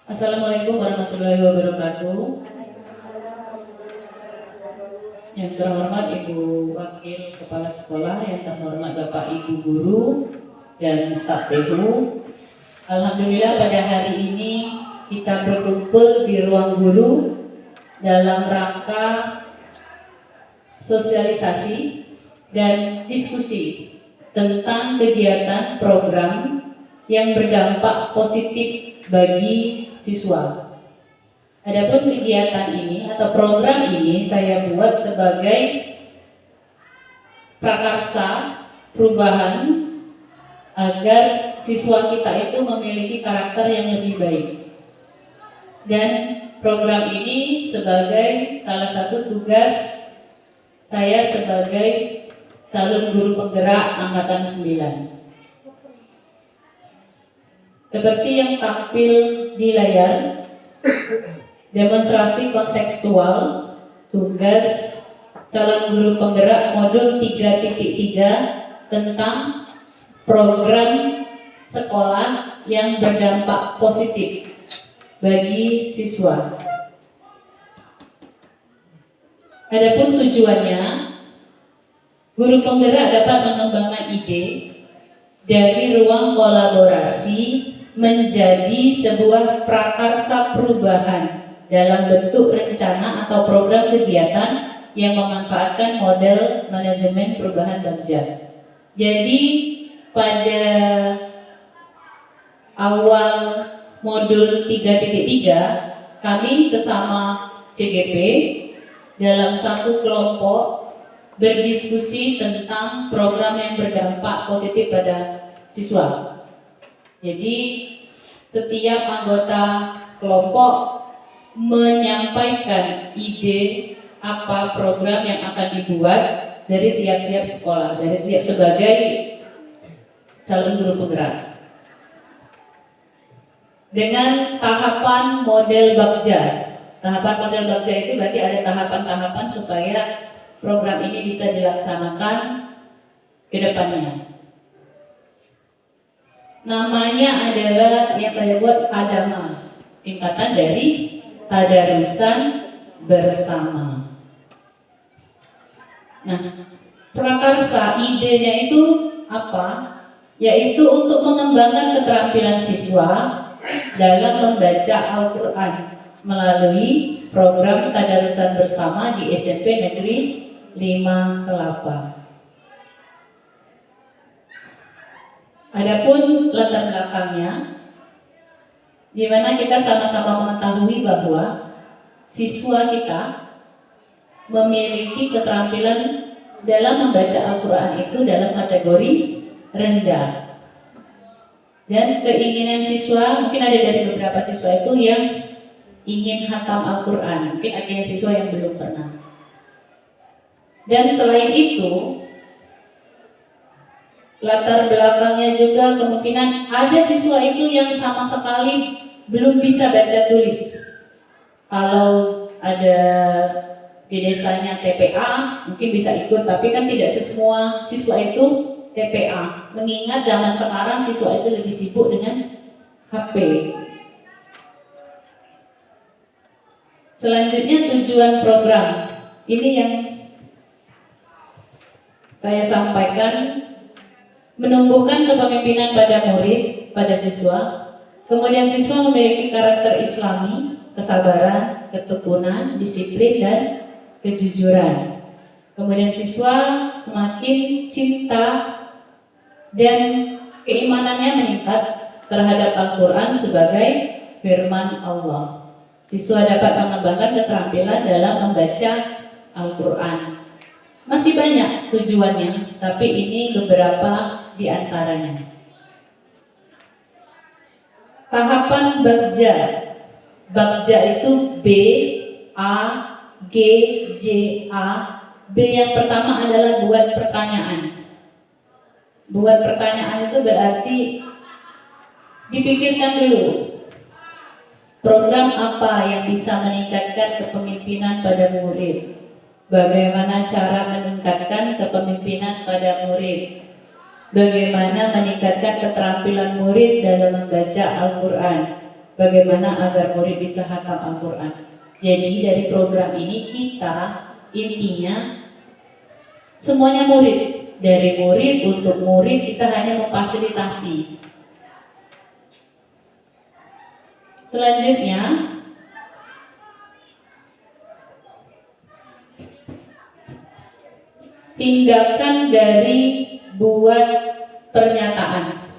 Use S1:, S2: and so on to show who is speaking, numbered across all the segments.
S1: Assalamualaikum warahmatullahi wabarakatuh. Yang terhormat Ibu Wakil Kepala Sekolah, yang terhormat Bapak Ibu Guru dan staf TU. Alhamdulillah pada hari ini kita berkumpul di ruang guru dalam rangka sosialisasi dan diskusi tentang kegiatan program yang berdampak positif bagi siswa. Adapun kegiatan ini atau program ini saya buat sebagai prakarsa perubahan agar siswa kita itu memiliki karakter yang lebih baik. Dan program ini sebagai salah satu tugas saya sebagai calon guru penggerak angkatan 9. Seperti yang tampil di layar, demonstrasi kontekstual tugas calon guru penggerak modul 3.3 tentang program sekolah yang berdampak positif bagi siswa. Adapun tujuannya, guru penggerak dapat mengembangkan ide dari ruang kolaborasi menjadi sebuah prakarsa perubahan dalam bentuk rencana atau program kegiatan yang memanfaatkan model manajemen perubahan Bagja. Jadi pada awal modul 3.3 kami sesama CGP dalam satu kelompok berdiskusi tentang program yang berdampak positif pada siswa. Jadi setiap anggota kelompok menyampaikan ide apa program yang akan dibuat dari tiap-tiap sekolah, dari tiap sebagai calon guru penggerak. Dengan tahapan model Bagja. Tahapan model Bagja itu berarti ada tahapan-tahapan supaya program ini bisa dilaksanakan ke depannya. Namanya adalah yang saya buat ADAMA, singkatan dari Tadarusan Bersama. Nah, prakarsa idenya itu apa? Yaitu untuk mengembangkan keterampilan siswa dalam membaca Al-Quran melalui program Tadarusan Bersama di SMP Negeri 5 Kelapa. Adapun latar belakangnya, di mana kita sama-sama mengetahui bahwa siswa kita memiliki keterampilan dalam membaca Al-Quran itu dalam kategori rendah. Dan keinginan siswa, mungkin ada dari beberapa siswa itu yang ingin khatam Al-Quran, mungkin ada yang siswa yang belum pernah. Dan selain itu, latar belakangnya juga kemungkinan ada siswa itu yang sama sekali belum bisa baca tulis. Kalau ada di desanya TPA mungkin bisa ikut, tapi kan tidak semua siswa itu TPA. Mengingat zaman sekarang siswa itu lebih sibuk dengan HP. Selanjutnya tujuan program. Ini yang saya sampaikan, menumbuhkan kepemimpinan pada murid, pada siswa. Kemudian siswa memiliki karakter Islami, kesabaran, ketekunan, disiplin, dan kejujuran. Kemudian siswa semakin cinta dan keimanannya meningkat terhadap Al-Quran sebagai firman Allah. Siswa dapat mengembangkan keterampilan dalam membaca Al-Quran. Masih banyak tujuannya, tapi ini beberapa di antaranya. Tahapan Bagja. Bagja itu B, A, G, J, A. B yang pertama adalah buat pertanyaan. Buat pertanyaan itu berarti dipikirkan dulu program apa yang bisa meningkatkan kepemimpinan pada murid. bagaimana cara meningkatkan kepemimpinan pada murid, bagaimana meningkatkan keterampilan murid dalam membaca Al-Quran, bagaimana agar murid bisa hafal Al-Quran. Jadi dari program ini kita intinya semuanya murid, dari murid untuk murid, kita hanya memfasilitasi. Selanjutnya, tindakan dari buat pernyataan.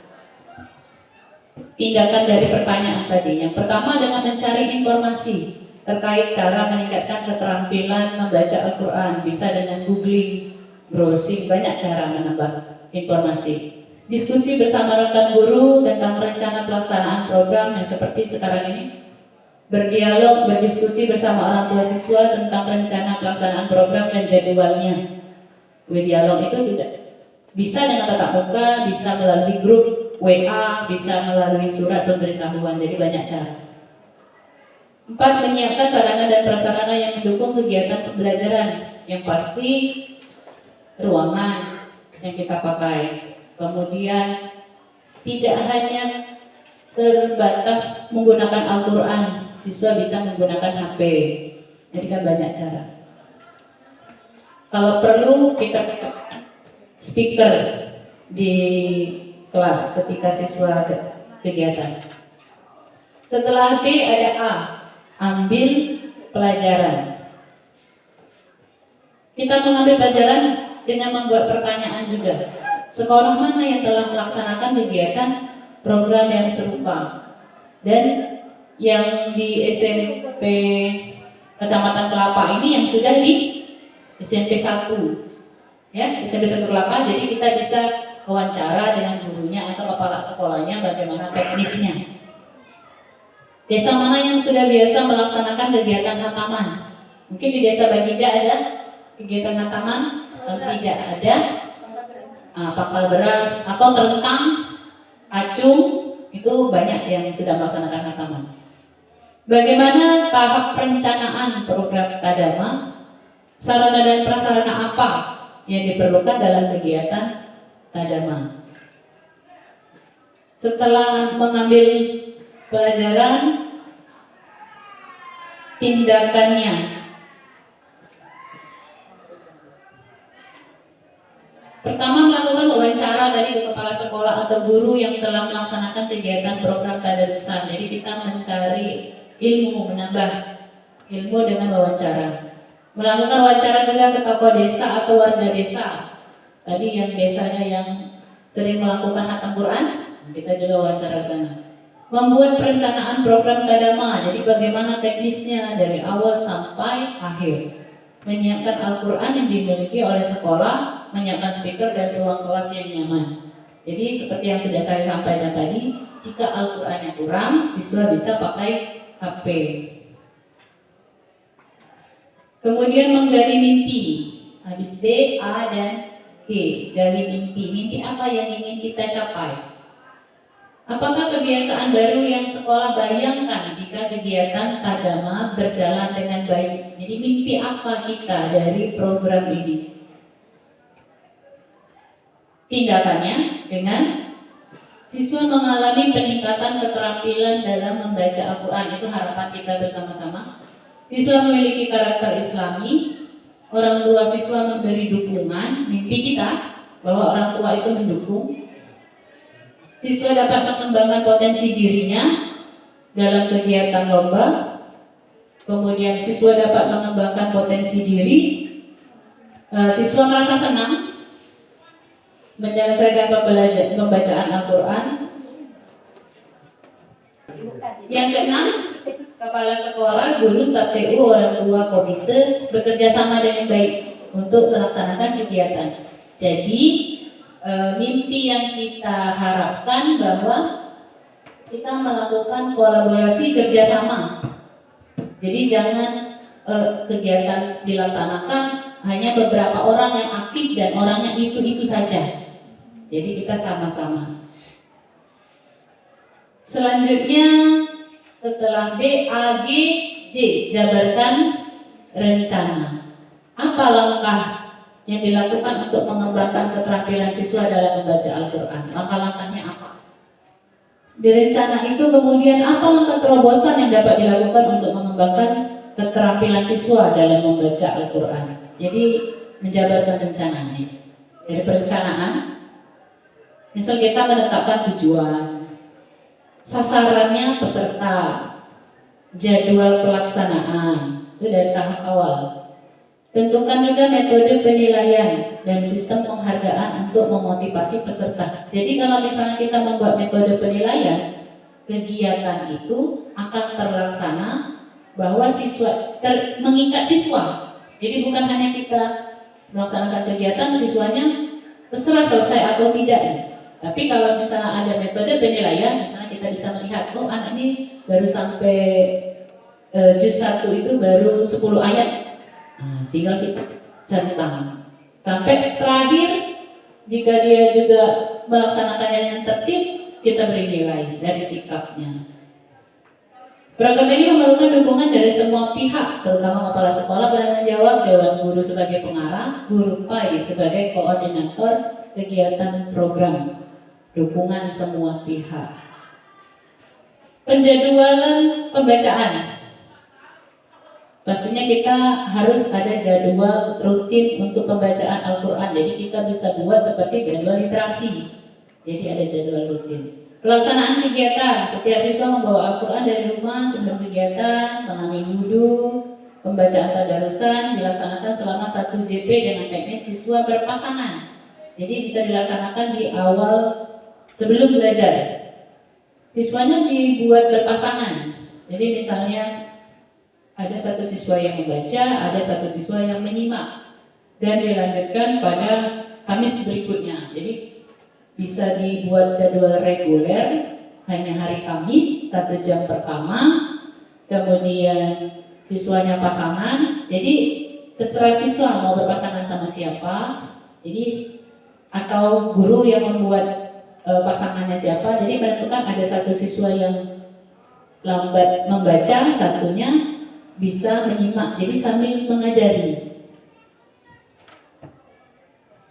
S1: Tindakan dari pertanyaan tadi. Yang pertama dengan mencari informasi terkait cara meningkatkan keterampilan membaca Al-Quran. Bisa dengan googling, browsing, banyak cara menambah informasi. Diskusi bersama rekan guru tentang rencana pelaksanaan program yang seperti sekarang ini. Berdialog, berdiskusi bersama orang tua siswa tentang rencana pelaksanaan program dan jadwalnya. Dialog itu tidak bisa dengan tatap muka, bisa melalui grup WA, bisa melalui surat pemberitahuan, jadi banyak cara. 4. Menyiapkan sarana dan prasarana yang mendukung kegiatan pembelajaran. Yang pasti ruangan yang kita pakai. Kemudian tidak hanya terbatas menggunakan Al-Quran, siswa bisa menggunakan HP. Jadi kan banyak cara. Kalau perlu kita speaker di kelas ketika siswa kegiatan. Setelah B ada A, ambil pelajaran. Kita mengambil pelajaran dengan membuat pertanyaan juga. Sekolah mana yang telah melaksanakan kegiatan program yang serupa? Dan yang di SMP Kecamatan Kelapa ini yang sudah di SMP 1, ya, SMP 1 Kelapa. Jadi kita bisa wawancara dengan gurunya atau kepala sekolahnya bagaimana teknisnya. Desa mana yang sudah biasa melaksanakan kegiatan hataman? Mungkin di Desa Baginda ada kegiatan hataman, kalau tidak ada pangkal beras atau terentang, acung, itu banyak yang sudah melaksanakan hataman. Bagaimana tahap perencanaan program Tadama? Sarana dan prasarana apa yang diperlukan dalam kegiatan Tadama? Setelah mengambil pelajaran, tindakannya. Pertama, melakukan wawancara dari kepala sekolah atau guru yang telah melaksanakan kegiatan program tadarusan. Jadi kita mencari ilmu, menambah ilmu dengan wawancara. Melakukan wawancara juga ke tokoh desa atau warga desa. Tadi yang desanya yang sering melakukan khatam Quran, kita juga wawancara sana. Membuat perencanaan program Tadama, jadi bagaimana teknisnya dari awal sampai akhir. Menyiapkan Al-Quran yang dimiliki oleh sekolah, menyiapkan speaker dan ruang kelas yang nyaman. Jadi seperti yang sudah saya sampaikan tadi, jika Al-Qurannya kurang, siswa bisa pakai HP. Kemudian menggali mimpi. Habis D, A, dan G. Gali mimpi. Mimpi apa yang ingin kita capai? Apakah kebiasaan baru yang sekolah bayangkan jika kegiatan Tadama berjalan dengan baik? Jadi mimpi apa kita dari program ini? Tindakannya dengan siswa mengalami peningkatan keterampilan dalam membaca Al-Quran. Itu harapan kita bersama-sama. Siswa memiliki karakter Islami, orang tua siswa memberi dukungan, mimpi kita bahwa orang tua itu mendukung. Siswa dapat mengembangkan potensi dirinya dalam kegiatan lomba. Kemudian siswa dapat mengembangkan potensi diri. Siswa merasa senang menyelesaikan pembacaan Al-Quran. Yang keenam, kepala sekolah, guru, staf TU, orang tua, komite bekerja sama dengan baik untuk melaksanakan kegiatan. Jadi mimpi yang kita harapkan bahwa kita melakukan kolaborasi kerjasama. Jadi jangan kegiatan dilaksanakan hanya beberapa orang yang aktif dan orangnya itu saja. Jadi kita sama-sama. Selanjutnya setelah B, A, G, J, jabarkan rencana. apa langkah yang dilakukan untuk mengembangkan keterampilan siswa dalam membaca Al-Quran? Langkah-langkahnya apa? Di rencana itu kemudian apa langkah terobosan yang dapat dilakukan untuk mengembangkan keterampilan siswa dalam membaca Al-Quran? Jadi menjabarkan rencana ini. Dari perencanaan, misal kita menetapkan tujuan, sasarannya peserta, jadwal pelaksanaan, itu dari tahap awal. Tentukan juga metode penilaian dan sistem penghargaan untuk memotivasi peserta. Jadi kalau misalnya kita membuat metode penilaian, kegiatan itu akan terlaksana bahwa siswa mengikat siswa. Jadi bukan hanya kita melaksanakan kegiatan, siswanya terserah selesai atau tidak. Tapi kalau misalnya ada metode penilaian, misalnya kita bisa melihat, oh anak ini baru sampai juz 1 itu baru 10 ayat. Tinggal kita centang sampai terakhir. Jika dia juga melaksanakannya dengan tertib, kita beri nilai dari sikapnya. Program ini memerlukan dukungan dari semua pihak, terutama kepala sekolah bertanggung jawab, dewan guru sebagai pengarah, guru PAI sebagai koordinator kegiatan program, dukungan semua pihak. Penjadwalan pembacaan. Pastinya kita harus ada jadwal rutin untuk pembacaan Al-Quran. Jadi kita bisa buat seperti jadwal literasi. Jadi ada jadwal rutin. Pelaksanaan kegiatan, setiap siswa membawa Al-Quran dari rumah sebelum kegiatan, mengambil wudhu, pembacaan tadarusan dilaksanakan selama 1 JP dengan teknik siswa berpasangan. Jadi bisa dilaksanakan di awal sebelum belajar. Siswanya dibuat berpasangan. Jadi misalnya ada 1 siswa yang membaca, ada 1 siswa yang menyimak, dan dilanjutkan pada Kamis berikutnya. Jadi bisa dibuat jadwal reguler hanya hari Kamis 1 jam pertama, kemudian siswanya pasangan. Jadi terserah siswa mau berpasangan sama siapa. Jadi atau guru yang membuat pasangannya siapa. Jadi menentukan ada 1 siswa yang lambat membaca, satunya bisa menyimak, jadi sambil mengajari.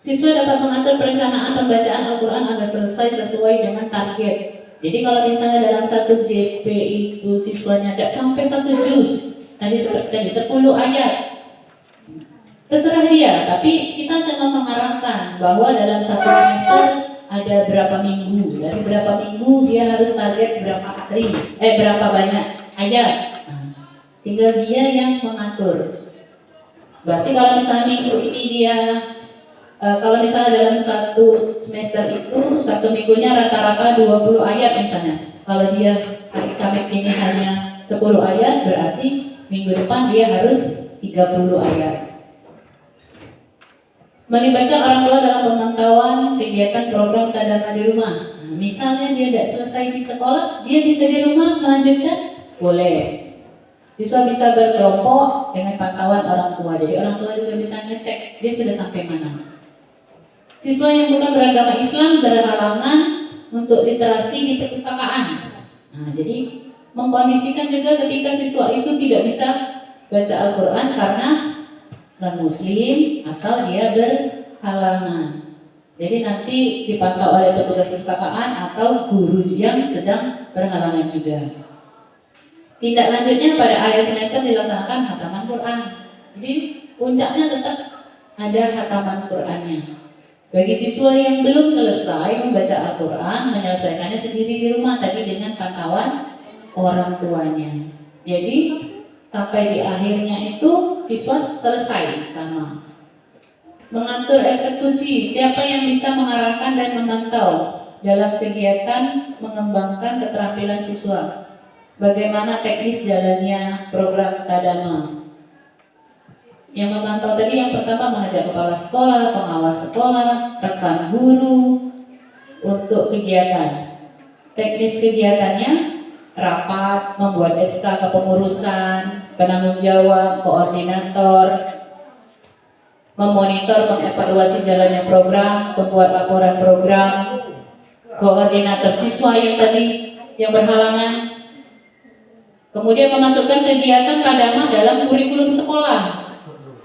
S1: Siswa dapat mengatur perencanaan pembacaan Al-Quran agar selesai sesuai dengan target. Jadi kalau misalnya dalam 1 JP itu siswanya tidak sampai 1 juz, tadi 10 ayat, terserah dia. Tapi kita cuma mengarahkan bahwa dalam 1 semester ada berapa minggu, dari berapa minggu dia harus target berapa hari, berapa banyak ayat. Tinggal dia yang mengatur. Berarti kalau misalnya minggu ini dia, kalau misalnya dalam 1 semester itu 1 minggunya rata-rata 20 ayat misalnya. Kalau dia hari Kamis ini hanya 10 ayat, berarti minggu depan dia harus 30 ayat. Melibatkan orang tua dalam pemantauan kegiatan program tadama di rumah. Misalnya dia tidak selesai di sekolah, dia bisa di rumah melanjutkan, boleh. Siswa bisa berkelompok dengan pantauan orang tua. Jadi orang tua juga bisa ngecek dia sudah sampai mana. Siswa yang bukan beragama Islam berhalangan untuk literasi di perpustakaan. Jadi mengkondisikan juga ketika siswa itu tidak bisa baca Al-Quran karena non-muslim atau dia berhalangan. Jadi nanti dipantau oleh petugas perpustakaan atau guru yang sedang berhalangan juga. Tindak lanjutnya pada akhir semester dilaksanakan hataman Quran. Jadi puncaknya tetap ada hataman Qurannya. Bagi siswa yang belum selesai membaca Al-Quran, menyelesaikannya sendiri di rumah tadi dengan pantauan orang tuanya. Jadi sampai di akhirnya itu siswa selesai sama. Mengatur eksekusi, siapa yang bisa mengarahkan dan memantau dalam kegiatan mengembangkan keterampilan siswa. Bagaimana teknis jalannya program Tadama. Yang memantau tadi yang pertama mengajak kepala sekolah, pengawas sekolah, rekan guru untuk kegiatan. Teknis kegiatannya rapat, membuat SK kepengurusan, penanggung jawab, koordinator, memonitor, mengevaluasi jalannya program, membuat laporan program, koordinator siswa yang tadi yang berhalangan. Kemudian memasukkan kegiatan Tadama dalam kurikulum sekolah.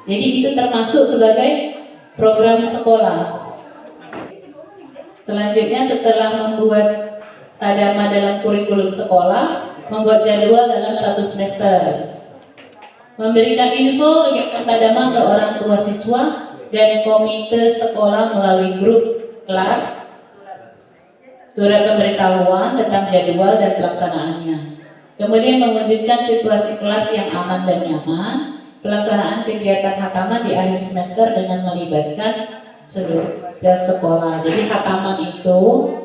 S1: Jadi itu termasuk sebagai program sekolah. Selanjutnya setelah membuat tadama dalam kurikulum sekolah, membuat jadwal dalam 1 semester. Memberikan info kegiatan tadama ke orang tua siswa dan komite sekolah melalui grup kelas, surat pemberitahuan tentang jadwal dan pelaksanaannya. Kemudian mewujudkan situasi kelas yang aman dan nyaman, pelaksanaan kegiatan hataman di akhir semester dengan melibatkan seluruh sekolah. Jadi hataman itu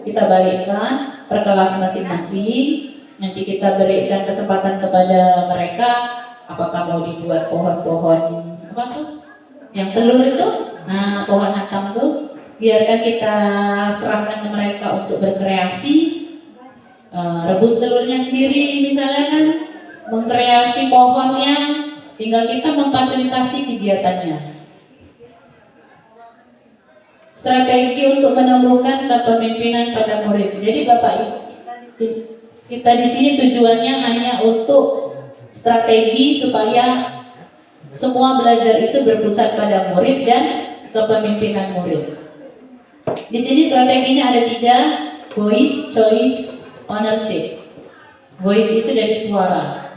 S1: kita balikkan per kelas masing-masing. Nanti kita berikan kesempatan kepada mereka, apakah mau dibuat pohon-pohon apa tuh? Yang telur itu, nah pohon hatam tuh, biarkan kita serahkan ke mereka untuk berkreasi. Rebus telurnya sendiri misalnya kan, mengkreasi pohonnya, tinggal kita memfasilitasi kegiatannya. Strategi untuk menumbuhkan kepemimpinan pada murid. Jadi Bapak Ibu, kita di sini tujuannya hanya untuk strategi supaya semua belajar itu berpusat pada murid dan kepemimpinan murid. Di sini strateginya ada 3: voice, choice, ownership. Voice itu dari suara.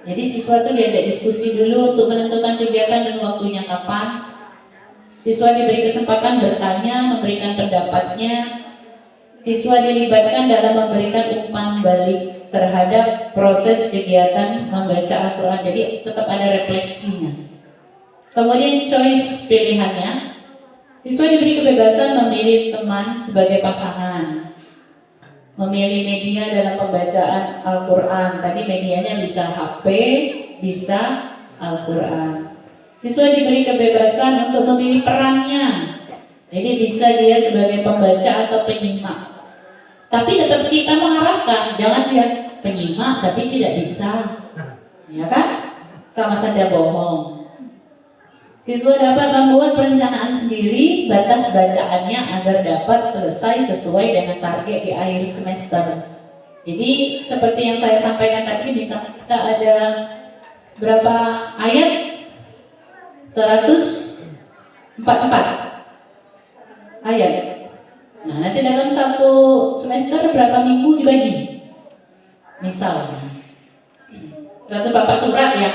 S1: Jadi siswa itu diajak diskusi dulu untuk menentukan kegiatan dan waktunya kapan. Siswa diberi kesempatan bertanya, memberikan pendapatnya. Siswa dilibatkan dalam memberikan umpan balik terhadap proses kegiatan membaca Al-Quran. Jadi tetap ada refleksinya. Kemudian choice, pilihannya. Siswa diberi kebebasan memilih teman sebagai pasangan, memilih media dalam pembacaan Al-Quran. Tadi medianya bisa HP, bisa Al-Quran. Siswa diberi kebebasan untuk memilih perannya. Jadi bisa dia sebagai pembaca atau penyimak. Tapi tetap kita mengarahkan, jangan dia penyimak tapi tidak bisa. Ya kan? Sama saja bohong. Siswa dapat membuat perencanaan sendiri batas bacaannya agar dapat selesai sesuai dengan target di akhir semester. Jadi seperti yang saya sampaikan tadi, misalnya kita ada berapa ayat? 144 ayat. Nah, nanti dalam 1 semester berapa minggu dibagi? Misalnya 144 surat ya.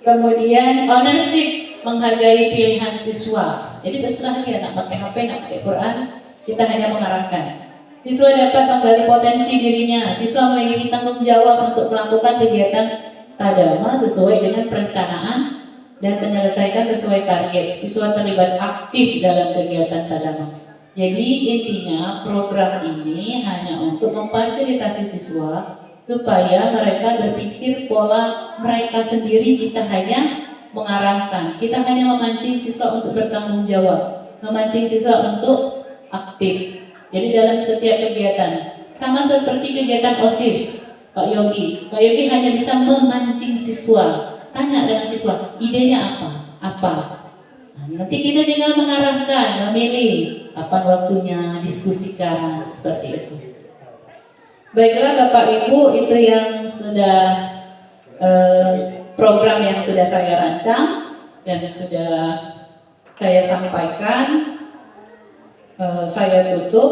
S1: Kemudian ownership, menghargai pilihan siswa. Jadi terserah dia nak pakai HP, nak pakai Quran, kita hanya mengarahkan. Siswa dapat menggali potensi dirinya. Siswa memiliki tanggung jawab untuk melakukan kegiatan tadama sesuai dengan perencanaan dan menyelesaikan sesuai target. Siswa terlibat aktif dalam kegiatan tadama. Jadi intinya program ini hanya untuk memfasilitasi siswa supaya mereka berpikir pola mereka sendiri. Kita hanya mengarahkan, kita hanya memancing siswa untuk bertanggung jawab, memancing siswa untuk aktif. Jadi dalam setiap kegiatan, sama seperti kegiatan OSIS, Pak Yogi hanya bisa memancing siswa. Tanya dengan siswa, idenya apa? Apa? Nah, nanti kita tinggal mengarahkan, memilih kapan waktunya, diskusikan, seperti itu. Baiklah Bapak Ibu, itu yang sudah program yang sudah saya rancang dan sudah saya sampaikan. Saya tutup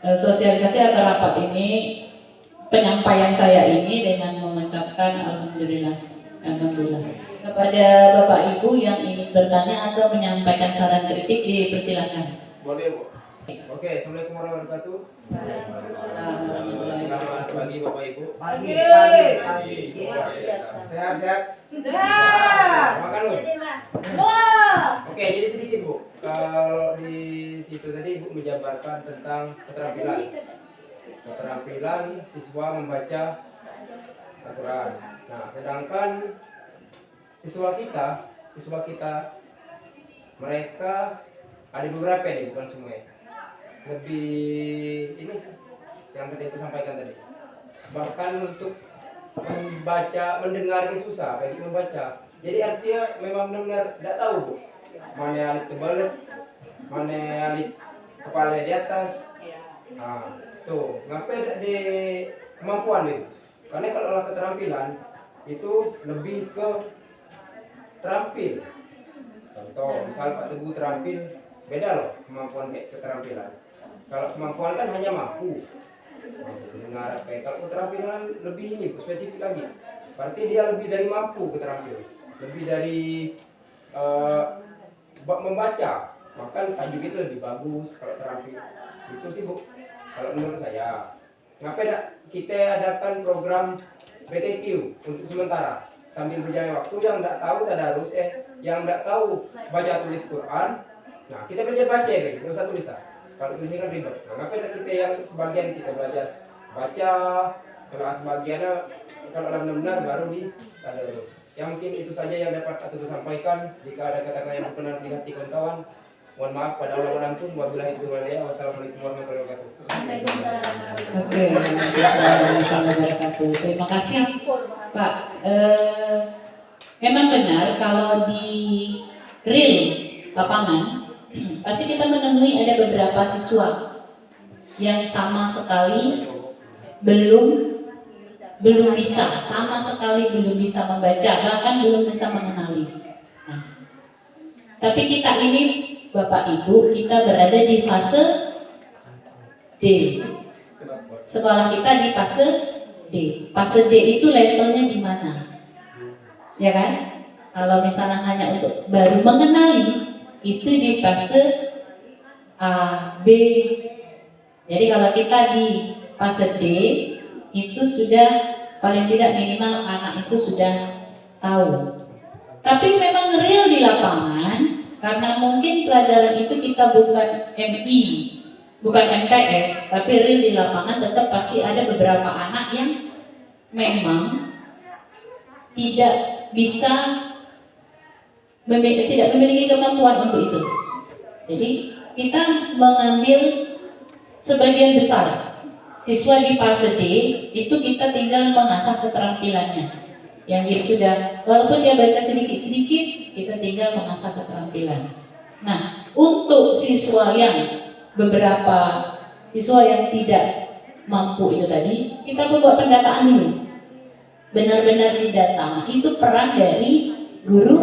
S1: sosialisasi atau rapat ini, penyampaian saya ini dengan mengucapkan Alhamdulillah. Kepada Bapak Ibu yang ingin bertanya atau menyampaikan saran kritik, dipersilakan.
S2: Boleh Bu. Oke, Assalamualaikum warahmatullahi wabarakatuh. Selamat pagi Bapak Ibu.
S3: Pagi.
S2: Sehat-sehat. Makan lu. Oke, jadi sedikit Bu. Kalau di situ tadi Ibu menjabarkan tentang keterampilan siswa membaca Al-Quran. Nah, sedangkan siswa kita mereka ada beberapa nih, bukan semua ya. Lebih ini yang tadi aku sampaikan tadi. Bahkan untuk mendengar ini susah, kayak membaca. Jadi artinya memang benar-benar tidak tahu Bu. Mana alit terbalik, mana alit kepala di atas. Nah, tuh, ngapain di kemampuan itu? Karena kalau olah keterampilan itu lebih ke terampil. Contoh, misal Pak Teguh terampil, beda loh kemampuan kayak keterampilan. Kalau kemampuan kan hanya mampu mendengar, kayak kalau keterampilan lebih ini spesifik lagi. Berarti dia lebih dari mampu keterampilan, lebih dari membaca. Bahkan tajuk itu lebih bagus kalau terampil. Itu sih Bu, kalau menurut saya. Ngapain kita adakan program BTQ untuk sementara sambil berjalan waktu, yang tidak tahu tadarus, yang tidak tahu baca tulis Quran, nah kita belajar baca nih, nggak usah tulis lah. Kalau tulisnya kan ribet. Nah, ngapain kita yang sebagian kita belajar baca, kalau sebagiannya kalau benar-benar baru di tadarus. Yang mungkin itu saja yang dapat aku sampaikan. Jika ada kata-kata yang berkenan di hati kawan-kawan, mohon maaf pada Allah menantu. Wabillahi taufiq wal hidayah. Wassalamualaikum warahmatullahi wabarakatuh.
S1: Oke, Waalaikumsalam wabarakatuh. Terima kasih Pak. Memang benar kalau di real lapangan pasti kita menemui ada beberapa siswa yang sama sekali belum bisa, sama sekali belum bisa membaca, bahkan belum bisa mengenali. Nah, tapi kita ini Bapak Ibu, kita berada di fase D. Sekolah kita di fase D. Fase D itu levelnya di mana? Ya kan? Kalau misalnya hanya untuk baru mengenali, itu di fase A, B. Jadi kalau kita di fase D, itu sudah paling tidak minimal anak itu sudah tahu. Tapi memang real di lapangan, karena mungkin pelajaran itu kita bukan MI, bukan MTS, tapi real di lapangan tetap pasti ada beberapa anak yang memang tidak bisa tidak memiliki kemampuan untuk itu. Jadi kita mengambil sebagian besar siswa di fase D itu kita tinggal mengasah keterampilannya. Yang dia sudah, walaupun dia baca sedikit-sedikit, kita tinggal mengasah keterampilan. Nah, untuk siswa yang beberapa siswa yang tidak mampu itu tadi, kita membuat pendataan dulu. Benar-benar didata. Itu peran dari guru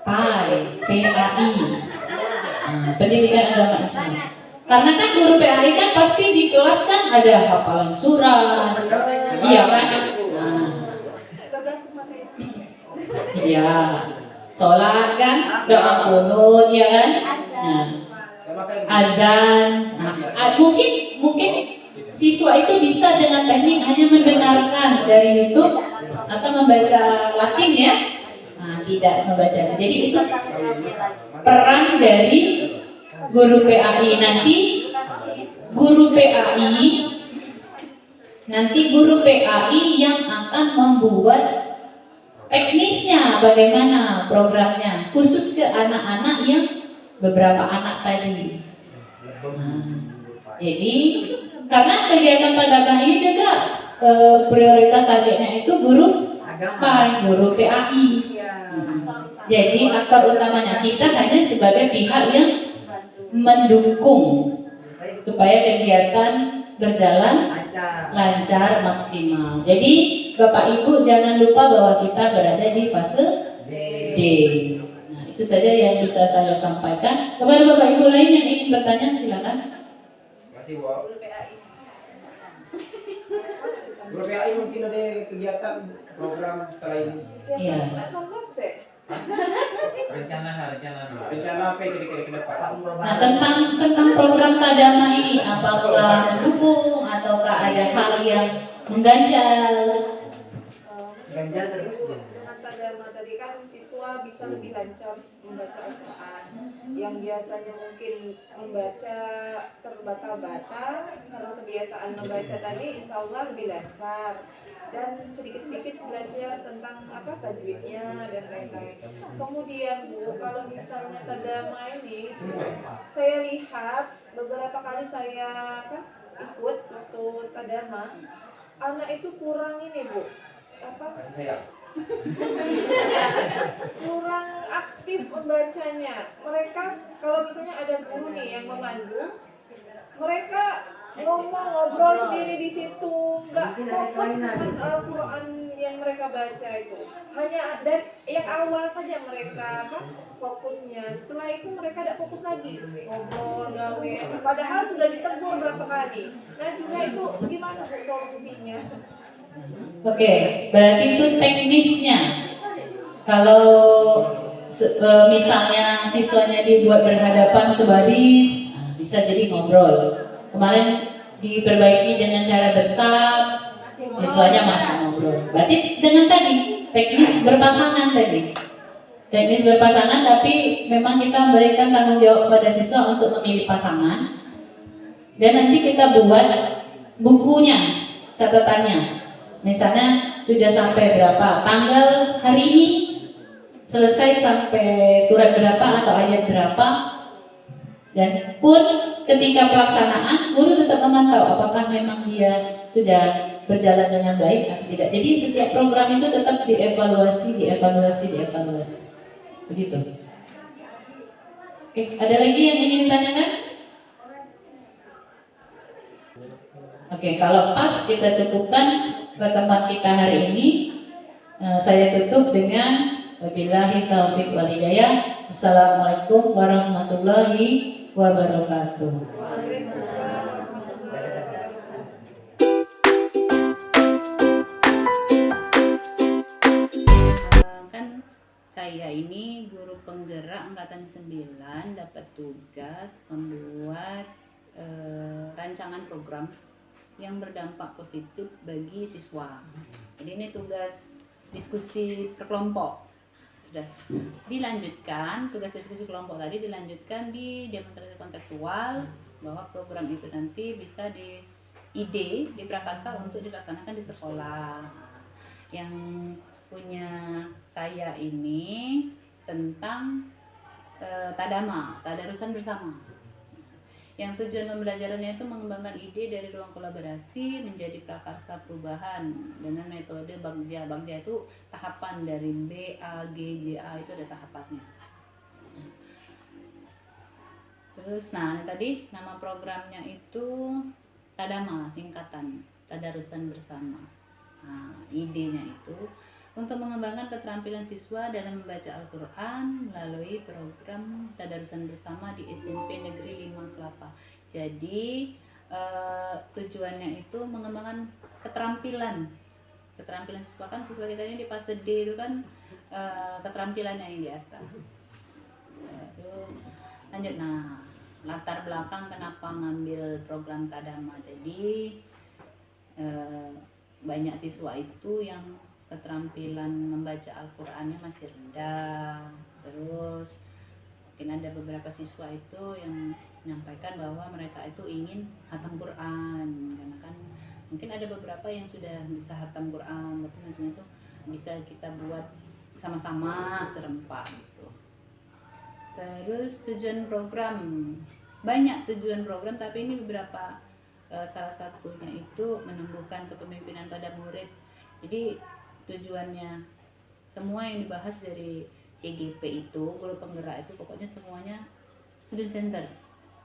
S1: PAI, PAI, Pendidikan Agama Islam. Karena kan guru PAI kan pasti di kelas kan ada hafalan surat, iya kan? Iya, sholat kan, doa kunut, ya kan? Nah, azan. Nah, mungkin siswa itu bisa dengan teknik hanya mendengarkan dari YouTube atau membaca Latin ya. Nah, tidak membaca. Jadi itu peran dari guru PAI. Nanti guru PAI yang akan membuat teknisnya, bagaimana programnya, khusus ke anak-anak yang beberapa anak tadi. Jadi karena kegiatan pada ini juga prioritas targetnya itu guru PAI. Jadi aktor utamanya kita hanya sebagai pihak yang mendukung supaya kegiatan berjalan lancar maksimal. Jadi Bapak Ibu jangan lupa bahwa kita berada di fase D. Nah, itu saja yang bisa saya sampaikan. Kepada Bapak Ibu lain yang ingin bertanya silakan.
S2: Masih Bu. Guru PAI mungkin ada kegiatan program setelah ini.
S1: Iya.
S2: Rencana apa kira-kira ke depan?
S1: Nah, tentang program Tadama ini, apakah mendukung ataukah ada hal yang mengganjal?
S3: Dengan Tadama tadi kan siswa bisa lebih lancar membaca Al-Quran. Yang biasanya mungkin membaca terbata-bata, kalau kebiasaan membaca tadi insya Allah lebih lancar. Dan sedikit-sedikit belajar tentang tajwidnya dan lain-lain. Kemudian Bu, kalau misalnya Tadama ini, saya lihat beberapa kali saya ikut waktu Tadama, anak itu kurang ini Bu, kurang aktif membacanya. Mereka kalau misalnya ada guru nih yang memandu, mereka ngobrol sendiri di situ, nggak fokus dengan Al-Quran yang mereka baca itu hanya dari yang awal saja mereka fokusnya, setelah itu mereka tidak fokus lagi ngobrol gawe, padahal sudah ditegur berapa kali. Nah juga itu gimana Bu solusinya?
S1: Oke, berarti itu teknisnya. Kalau misalnya siswanya dibuat berhadapan sebaris, bisa jadi ngobrol. Kemarin diperbaiki dengan cara bersab, siswanya masih ngobrol. Berarti dengan tadi teknis berpasangan tadi. Teknis berpasangan, tapi memang kita memberikan tanggung jawab pada siswa untuk memilih pasangan. Dan nanti kita buat bukunya, catatannya. Misalnya sudah sampai berapa tanggal hari ini, selesai sampai surat berapa atau ayat berapa, dan pun ketika pelaksanaan guru tetap memantau apakah memang dia sudah berjalan dengan baik atau tidak. Jadi setiap program itu tetap dievaluasi. Begitu. Oke, ada lagi yang ingin ditanyakan? Oke, kalau pas kita cukupkan pertemuan kita hari ini. Saya tutup dengan wabillahi taufiq wal hidayah. Assalamualaikum warahmatullahi wabarakatuh. Kan saya ini guru penggerak angkatan 9 dapat tugas membuat rancangan program yang berdampak positif bagi siswa. Jadi ini tugas diskusi perkelompok. Sudah dilanjutkan, tugas diskusi kelompok tadi dilanjutkan di demonstrasi konseptual bahwa program itu nanti bisa diprakarsa untuk dilaksanakan di sekolah. Yang punya saya ini tentang tadarusan bersama. Yang tujuan pembelajarannya itu mengembangkan ide dari ruang kolaborasi menjadi prakarsa perubahan dengan metode Bagja. Bagja itu tahapan dari B, A, G, J, A, itu ada tahapannya. Terus, tadi nama programnya itu Tadama, singkatan Tadarusan Bersama. Idenya itu untuk mengembangkan keterampilan siswa dalam membaca Al-Quran melalui program Tadarusan Bersama di SMP Negeri 5 Kelapa. Jadi tujuannya itu mengembangkan keterampilan siswa. Kan siswa kita ini di fase D itu kan keterampilannya yang diasah. Lanjut, latar belakang kenapa ngambil program Tadama. Jadi banyak siswa itu yang keterampilan membaca Al-Qur'annya masih rendah. Terus mungkin ada beberapa siswa itu yang menyampaikan bahwa mereka itu ingin hatam Quran, karena kan mungkin ada beberapa yang sudah bisa hatam Quran, tapi maksudnya itu bisa kita buat sama-sama serempak gitu. Terus tujuan program, banyak tujuan program, tapi ini beberapa, salah satunya itu menumbuhkan kepemimpinan pada murid. Jadi tujuannya semua yang dibahas dari CGP itu, guru penggerak itu pokoknya semuanya student center.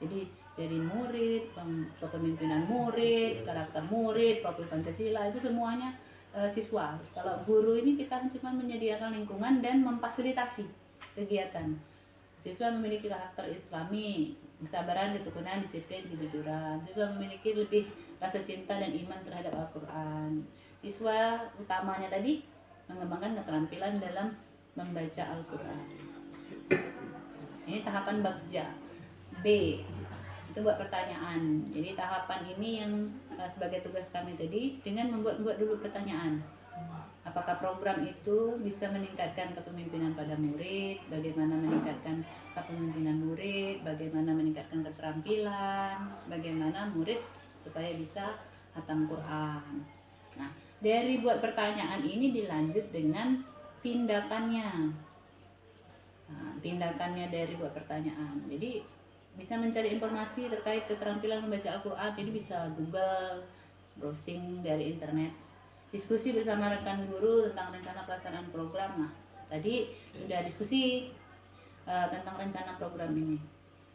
S1: Jadi dari murid, kepemimpinan murid, karakter murid, profil Pancasila, itu semuanya siswa. Kalau guru ini kita cuma menyediakan lingkungan dan memfasilitasi kegiatan. Siswa memiliki karakter Islami, kesabaran, ketekunan, disiplin, kejujuran. Siswa memiliki lebih rasa cinta dan iman terhadap Al-Quran. Siswa utamanya tadi mengembangkan keterampilan dalam membaca Al-Quran. Ini tahapan Bagja. B, itu buat pertanyaan. Jadi tahapan ini yang sebagai tugas kami tadi dengan membuat dulu pertanyaan. Apakah program itu bisa meningkatkan kepemimpinan pada murid, bagaimana meningkatkan kepemimpinan murid, bagaimana meningkatkan keterampilan, bagaimana murid supaya bisa hatam Quran. Dari buat pertanyaan ini dilanjut dengan tindakannya. Tindakannya dari buat pertanyaan. Jadi bisa mencari informasi terkait keterampilan membaca Al-Quran. Jadi bisa Google, browsing dari internet. Diskusi bersama rekan guru tentang rencana pelaksanaan program. Tadi sudah diskusi tentang rencana program ini.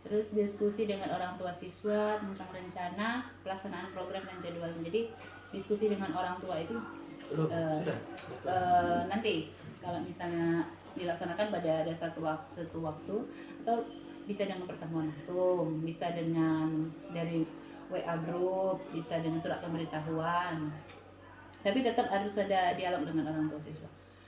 S1: Terus diskusi dengan orang tua siswa tentang rencana pelaksanaan program dan jadwal. Jadi diskusi dengan orang tua itu
S2: Belum,
S1: Eh,
S2: sudah.
S1: nanti kalau misalnya dilaksanakan pada ada satu waktu atau bisa dengan pertemuan langsung, bisa dengan dari WA group, bisa dengan surat pemberitahuan. Tapi tetap harus ada dialog dengan orang tua siswa.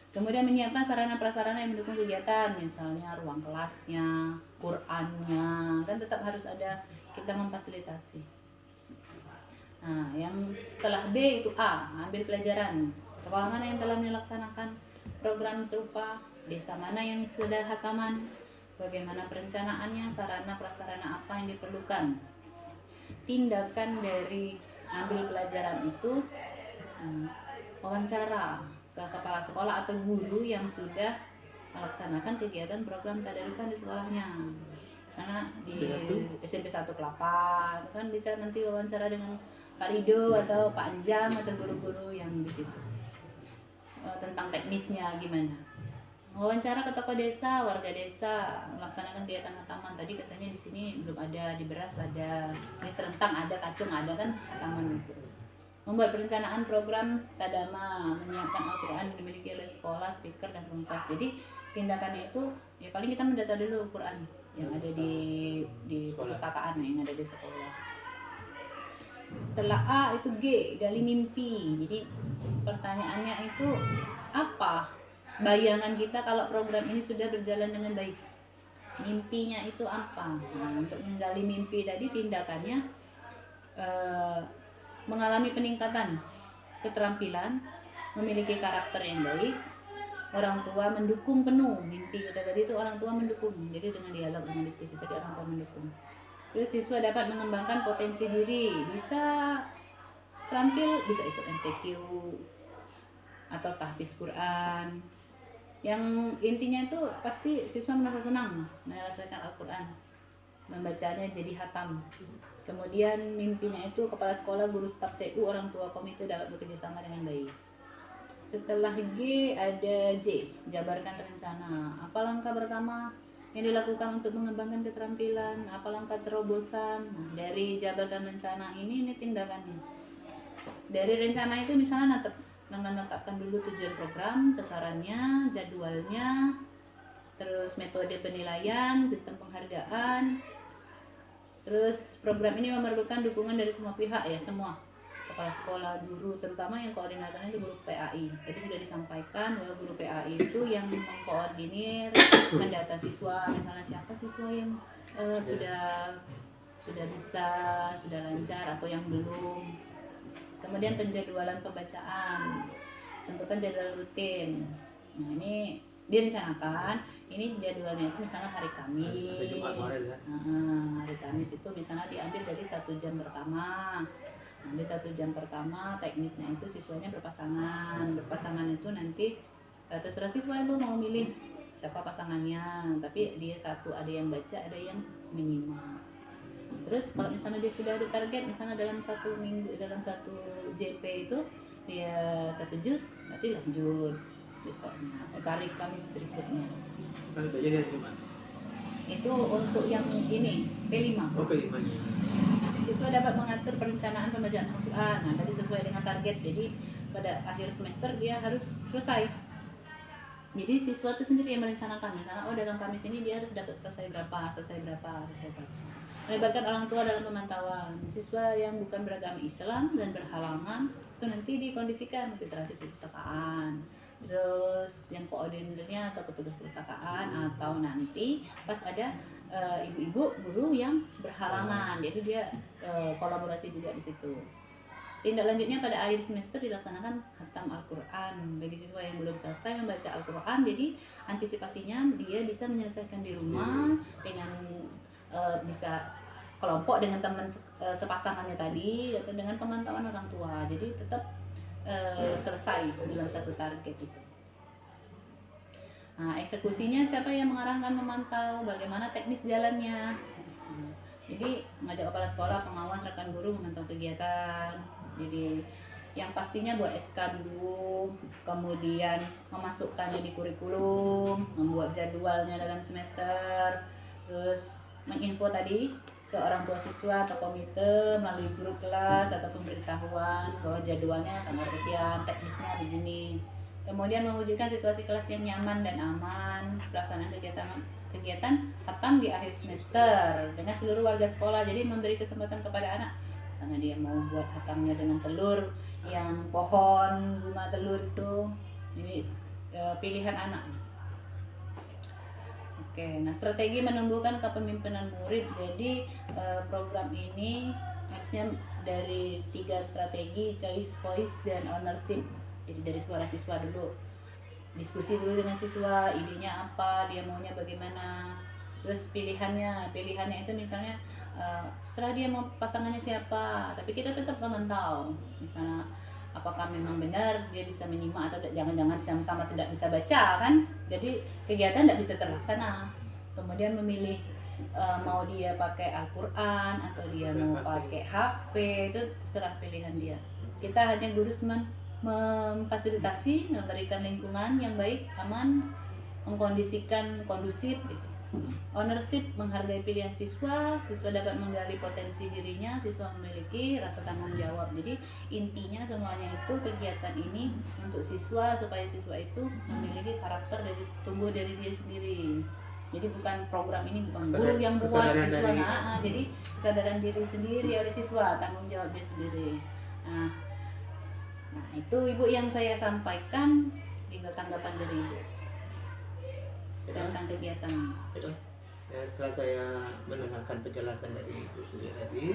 S1: Kemudian menyiapkan sarana-prasarana yang mendukung kegiatan, misalnya ruang kelasnya, Qur'annya, kan tetap harus ada, kita memfasilitasi. Nah, yang setelah B itu A, ambil pelajaran. Sekolah mana yang telah melaksanakan program serupa, desa mana yang sudah hataman, bagaimana perencanaannya, sarana prasarana apa yang diperlukan. Tindakan dari ambil pelajaran itu wawancara ke kepala sekolah atau guru yang sudah melaksanakan kegiatan program tadarusan di sekolahnya. Misalnya di SMP 1 Kelapa, itu kan bisa nanti wawancara dengan Pak Rido atau Pak Anjam atau guru-guru yang di situ tentang teknisnya gimana. Wawancara ke tokoh desa, warga desa melaksanakan kegiatan hataman. Tadi katanya di sini belum ada, di Beras ada, di Terentang ada, Kacung ada kan hataman itu. Membuat perencanaan program tadama, menyiapkan Al-Quran yang dimiliki oleh sekolah, speaker dan ruang kelas. Jadi tindakannya itu ya paling kita mendata dulu Al-Quran yang ada di perpustakaan yang ada di sekolah. Setelah A itu G, gali mimpi. Jadi pertanyaannya itu apa bayangan kita kalau program ini sudah berjalan dengan baik? Mimpinya itu apa? Nah, untuk menggali mimpi tadi tindakannya mengalami peningkatan keterampilan, memiliki karakter yang baik, orang tua mendukung penuh. Mimpi kita tadi itu orang tua mendukung. Jadi dengan dialog, dengan diskusi tadi orang tua mendukung. Terus siswa dapat mengembangkan potensi diri, bisa terampil, bisa ikut MTQ atau tahfiz Quran. Yang intinya itu pasti siswa merasa senang menyelesaikan Al-Quran, membacanya jadi hatam. Kemudian mimpinya itu kepala sekolah, guru staf TU, orang tua komite dapat bekerja sama dengan baik. Setelah G ada J, jabarkan rencana. Apa langkah pertama yang dilakukan untuk mengembangkan keterampilan? Apa langkah terobosan? Nah, dari jabarkan rencana ini tindakannya. Dari rencana itu misalnya menetapkan dulu tujuan program, sasarannya, jadwalnya, terus metode penilaian, sistem penghargaan. Terus program ini memerlukan dukungan dari semua pihak ya, semua kepala sekolah, guru, terutama yang koordinatornya itu guru PAI. Jadi sudah disampaikan bahwa guru PAI itu yang mengkoordinir, mendata siswa, misalnya siapa siswa yang sudah bisa, sudah lancar atau yang belum. Kemudian penjadwalan pembacaan, tentukan jadwal rutin. Nah ini direncanakan, ini jadwalnya itu misalnya hari Kamis. Hari Kamis itu misalnya diambil dari 1 jam pertama. Nah, di 1 jam pertama teknisnya itu siswanya berpasangan. Berpasangan itu nanti terserah siswa itu mau milih siapa pasangannya, tapi dia satu, ada yang baca, ada yang menyimak. Terus kalau misalnya dia sudah ada target, misalnya dalam 1 minggu, dalam 1 JP itu dia 1 juz, berarti lanjut besoknya, hari Kamis berikutnya. Itu untuk yang ini P5.
S2: Oh, P5 nya.
S1: Siswa dapat mengatur perencanaan pembacaan Al-Quran. Nah, tadi sesuai dengan target. Jadi pada akhir semester dia harus selesai. Jadi siswa itu sendiri yang merencanakan. Misalnya, oh dalam Kamis ini dia harus dapat selesai berapa. Melibatkan orang tua dalam pemantauan. Siswa yang bukan beragama Islam dan berhalangan itu nanti dikondisikan literasi perpustakaan. Terus yang koordinatornya atau petugas perpustakaan, atau nanti pas ada ibu-ibu guru yang berhalangan, jadi dia kolaborasi juga di situ. Tindak lanjutnya pada akhir semester dilaksanakan khatam Al-Quran bagi siswa yang belum selesai membaca Al-Quran. Jadi antisipasinya dia bisa menyelesaikan di rumah dengan bisa kelompok dengan teman sepasangannya tadi, atau dengan pemantauan orang tua. Jadi tetap selesai dalam satu target itu. Nah, eksekusinya siapa yang mengarahkan, memantau, bagaimana teknis jalannya. Jadi mengajak kepala sekolah, pengawas, rekan guru memantau kegiatan. Jadi yang pastinya buat SK dulu, kemudian memasukkannya di kurikulum, membuat jadwalnya dalam semester, terus menginfo tadi ke orang tua siswa atau komite melalui grup kelas atau pemberitahuan bahwa jadwalnya tanggal sekian, teknisnya begini. Kemudian mewujudkan situasi kelas yang nyaman dan aman, pelaksanaan kegiatan khatam di akhir semester dengan seluruh warga sekolah. Jadi memberi kesempatan kepada anak, misalnya dia mau buat khatamnya dengan telur yang pohon bunga telur itu, jadi pilihan anak. Oke, nah strategi menumbuhkan kepemimpinan murid. Jadi program ini harusnya dari 3 strategi, choice, voice, dan ownership. Jadi dari suara siswa dulu, diskusi dulu dengan siswa, idenya apa, dia maunya bagaimana, terus pilihannya itu misalnya setelah dia mau pasangannya siapa, tapi kita tetap memantau, misalnya apakah memang benar dia bisa menyimak atau jangan-jangan sama-sama tidak bisa baca kan, jadi kegiatan tidak bisa terlaksana. Kemudian memilih mau dia pakai Al-Quran atau dia mau pakai HP, itu terserah pilihan dia. Kita hanya guru memfasilitasi, memberikan lingkungan yang baik, aman, mengkondisikan kondusif gitu. Ownership, menghargai pilihan siswa dapat menggali potensi dirinya, siswa memiliki rasa tanggung jawab. Jadi intinya semuanya itu kegiatan ini untuk siswa, supaya siswa itu memiliki karakter dari tumbuh dari dia sendiri. Jadi bukan program ini bukan guru yang buat siswa, jadi kesadaran diri sendiri oleh siswa, tanggung jawab dia sendiri. Nah itu Ibu yang saya sampaikan, tinggal tanggapan dari Ibu tentang kegiatan ini.
S4: Ya, setelah saya mendengarkan penjelasan dari Ibu Surya tadi,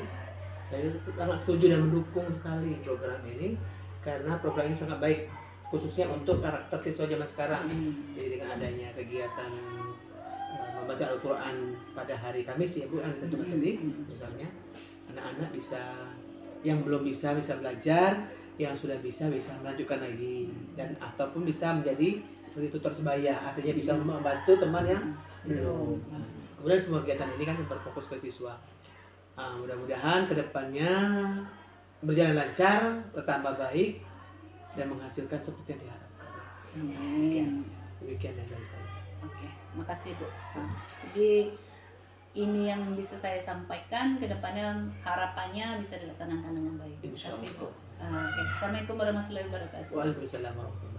S4: saya sangat setuju dan mendukung sekali program ini, karena program ini sangat baik khususnya untuk karakter siswa zaman sekarang. Jadi dengan adanya kegiatan membaca Al-Quran pada hari Kamis ya Bu, yang kita tadi, misalnya anak-anak yang belum bisa belajar, yang sudah bisa melanjutkan lagi, dan ataupun bisa menjadi seperti tutor sebaya, artinya bisa membantu teman yang belum. Kemudian semua kegiatan ini kan berfokus ke siswa. Mudah-mudahan kedepannya berjalan lancar, bertambah baik, dan menghasilkan seperti yang diharapkan. Demikian yang dari saya.
S1: Oke, makasih Bu. Jadi ini yang bisa saya sampaikan, kedepannya harapannya bisa dilaksanakan dengan baik. Terima kasih Bu. Oke, Assalamualaikum warahmatullahi wabarakatuh.
S4: Waalaikumsalam warahmatullahi wabarakatuh.